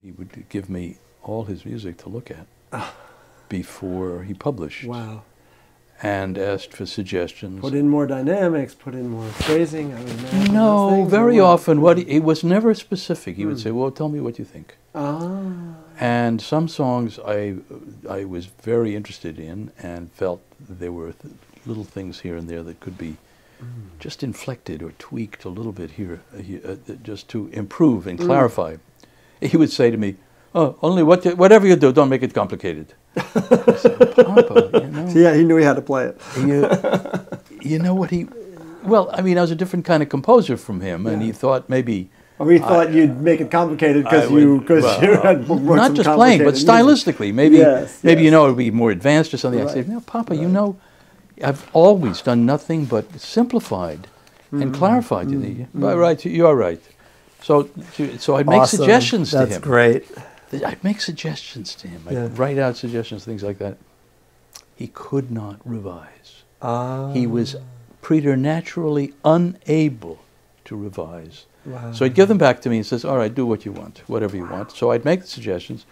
He would give me all his music to look at before he published. Wow. And asked for suggestions. Put in more dynamics, put in more phrasing. I mean, no, very often he was never specific. He would say, well, tell me what you think. Ah. And some songs I was very interested in and felt there were little things here and there that could be just inflected or tweaked a little bit here, just to improve and clarify. He would say to me, oh, only whatever you do, don't make it complicated. I said, Papa, you know. Yeah, he knew he had to play it. You know what well, I mean, I was a different kind of composer from him, and he thought maybe... Oh, he thought you'd make it complicated because you had not just playing, but stylistically. Maybe, maybe you know, it would be more advanced or something. Right. I said, no, Papa, you know, I've always done nothing but simplified and clarified. Right, you're right. So I'd make suggestions to him. That's great. I'd make suggestions to him. I'd write out suggestions, things like that. He could not revise. He was preternaturally unable to revise. Wow. So he'd give them back to me and says, all right, do what you want, whatever you want. So I'd make the suggestions,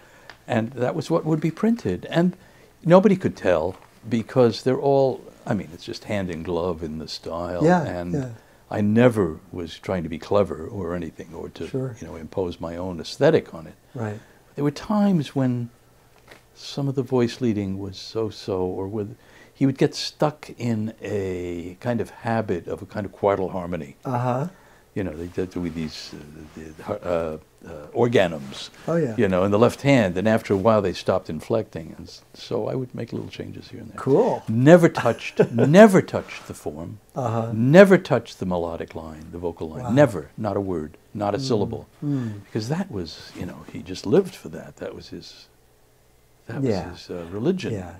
and that was what would be printed. And nobody could tell because they're all, I mean, it's just hand in glove in the style. I never was trying to be clever or anything or to you know, impose my own aesthetic on it. Right. There were times when some of the voice leading was so-so, or he would get stuck in a kind of habit of a kind of quartal harmony. You know, they did with these organums, you know, in the left hand, and after a while they stopped inflecting, and so I would make little changes here and there. Cool. Never touched the form, never touched the melodic line, the vocal line, never, not a word, not a syllable, because that was, you know, he just lived for that. That was his religion. Yeah.